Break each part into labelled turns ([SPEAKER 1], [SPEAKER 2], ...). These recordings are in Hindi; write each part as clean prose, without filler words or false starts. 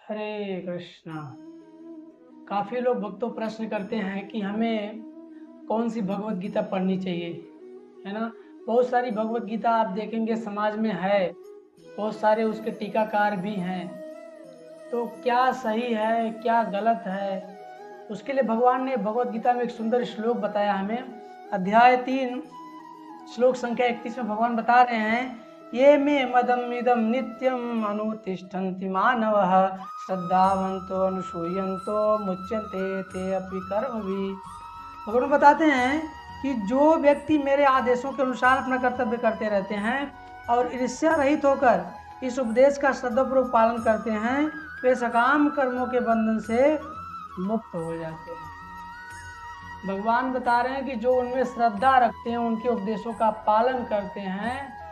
[SPEAKER 1] हरे कृष्णा। काफ़ी लोग भक्तों प्रश्न करते हैं कि हमें कौन सी भगवत गीता पढ़नी चाहिए, है ना। बहुत सारी भगवत गीता आप देखेंगे समाज में है, बहुत सारे उसके टीकाकार भी हैं। तो क्या सही है क्या गलत है, उसके लिए भगवान ने भगवत गीता में एक सुंदर श्लोक बताया हमें। अध्याय 3 श्लोक संख्या 31 में भगवान बता रहे हैं, ये मे मदम इदम नित्यम अनुतिष्ठन्ति मानवः श्रद्धावंतो अनुसूयन्तो मुच्यन्ते ते अपि कर्म भी। भगवान बताते हैं कि जो व्यक्ति मेरे आदेशों के अनुसार अपना कर्तव्य करते रहते हैं और ईर्ष्या रहित होकर इस उपदेश का श्रद्धापूर्वक पालन करते हैं, वे सकाम कर्मों के बंधन से मुक्त हो जाते हैं। भगवान बता रहे हैं कि जो उनमें श्रद्धा रखते हैं, उनके उपदेशों का पालन करते हैं,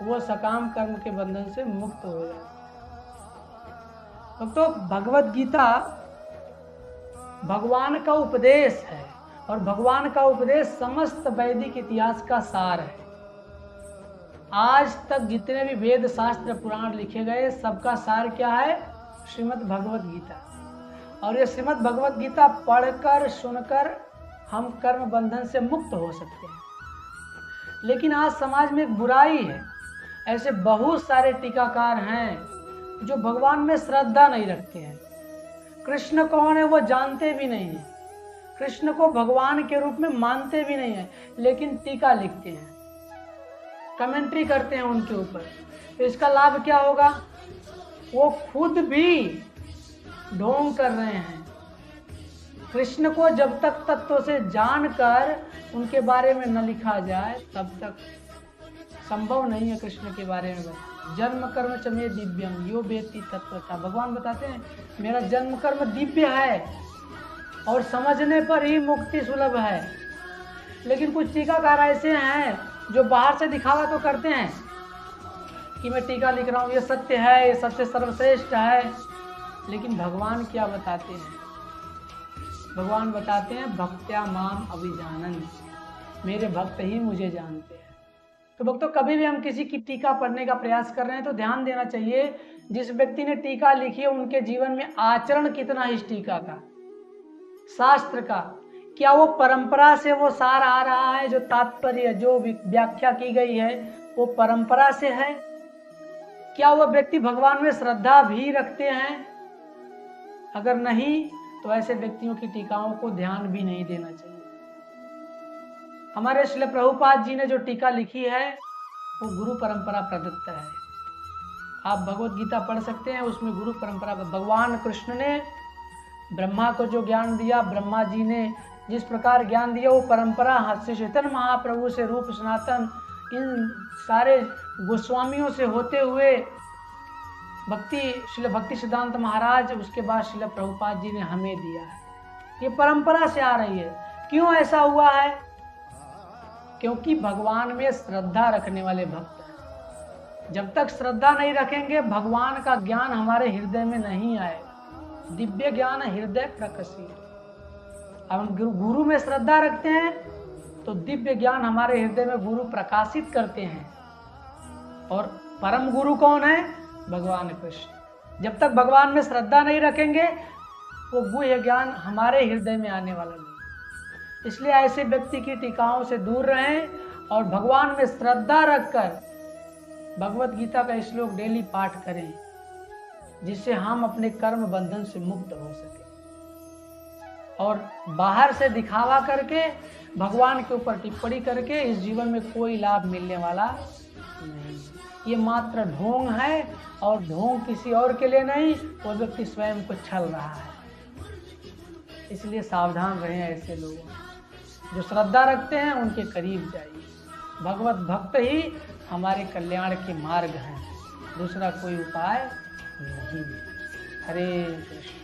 [SPEAKER 1] वो सकाम कर्म के बंधन से मुक्त हो जाते हैं। तो भगवत गीता भगवान का उपदेश है और भगवान का उपदेश समस्त वैदिक इतिहास का सार है। आज तक जितने भी वेद शास्त्र पुराण लिखे गए, सबका सार क्या है? श्रीमद् भगवत गीता। और ये श्रीमद् भगवत गीता पढ़कर सुनकर हम कर्म बंधन से मुक्त हो सकते हैं। लेकिन आज समाज में एक बुराई है, ऐसे बहुत सारे टीकाकार हैं जो भगवान में श्रद्धा नहीं रखते हैं। कृष्ण कौन है वो जानते भी नहीं हैं, कृष्ण को भगवान के रूप में मानते भी नहीं हैं, लेकिन टीका लिखते हैं, कमेंट्री करते हैं उनके ऊपर। तो इसका लाभ क्या होगा? वो खुद भी ढोंग कर रहे हैं। कृष्ण को जब तक तत्व से जानकर उनके बारे में न लिखा जाए, तब तक संभव नहीं है कृष्ण के बारे में। जन्म कर्म च मे दिव्यम यो वेत्ति तत्वतः। भगवान बताते हैं मेरा जन्म कर्म दिव्य है और समझने पर ही मुक्ति सुलभ है। लेकिन कुछ टीकाकार ऐसे हैं जो बाहर से दिखावा तो करते हैं कि मैं टीका लिख रहा हूँ, ये सत्य है, ये सबसे सर्वश्रेष्ठ है। लेकिन भगवान क्या बताते हैं? भगवान बताते हैं भक्त्या माम अभिजानन्ति, मेरे भक्त ही मुझे जानते हैं। तो भक्तों, कभी भी हम किसी की टीका पढ़ने का प्रयास कर रहे हैं तो ध्यान देना चाहिए जिस व्यक्ति ने टीका लिखी है उनके जीवन में आचरण कितना है इस टीका का, शास्त्र का। क्या वो परंपरा से वो सार आ रहा है? जो तात्पर्य जो व्याख्या की गई है वो परंपरा से है? क्या वो व्यक्ति भगवान में श्रद्धा भी रखते हैं? अगर नहीं तो ऐसे व्यक्तियों की टीकाओं को ध्यान भी नहीं देना चाहिए। हमारे श्रील प्रभुपाद जी ने जो टीका लिखी है वो गुरु परंपरा प्रदत्त है। आप भगवत गीता पढ़ सकते हैं, उसमें गुरु परंपरा, भगवान कृष्ण ने ब्रह्मा को जो ज्ञान दिया, ब्रह्मा जी ने जिस प्रकार ज्ञान दिया, वो परंपरा श्री चैतन्य महाप्रभु से रूप सनातन इन सारे गोस्वामियों से होते हुए श्रील भक्ति सिद्धांत महाराज, उसके बाद श्रील प्रभुपाद जी ने हमें दिया है। ये परंपरा से आ रही है। क्यों ऐसा हुआ है? क्योंकि भगवान में श्रद्धा रखने वाले भक्त हैं। जब तक श्रद्धा नहीं रखेंगे, भगवान का ज्ञान हमारे हृदय में नहीं आएगा। दिव्य ज्ञान हृदय प्रकाशित। अब हम गुरु में श्रद्धा रखते हैं तो दिव्य ज्ञान हमारे हृदय में गुरु प्रकाशित करते हैं। और परम गुरु कौन है? भगवान कृष्ण। जब तक भगवान में श्रद्धा नहीं रखेंगे, वो गुह्य ज्ञान हमारे हृदय में आने वाला नहीं। इसलिए ऐसे व्यक्ति की टीकाओं से दूर रहें और भगवान में श्रद्धा रखकर भगवत गीता का श्लोक डेली पाठ करें, जिससे हम अपने कर्म बंधन से मुक्त हो सके। और बाहर से दिखावा करके, भगवान के ऊपर टिप्पणी करके इस जीवन में कोई लाभ मिलने वाला नहीं। ये मात्र ढोंग है, और ढोंग किसी और के लिए नहीं, वो व्यक्ति स्वयं को छल रहा है। इसलिए सावधान रहें ऐसे लोगों से। जो श्रद्धा रखते हैं उनके करीब जाइए। भगवत भक्त ही हमारे कल्याण के मार्ग हैं, दूसरा कोई उपाय नहीं। हरे कृष्ण।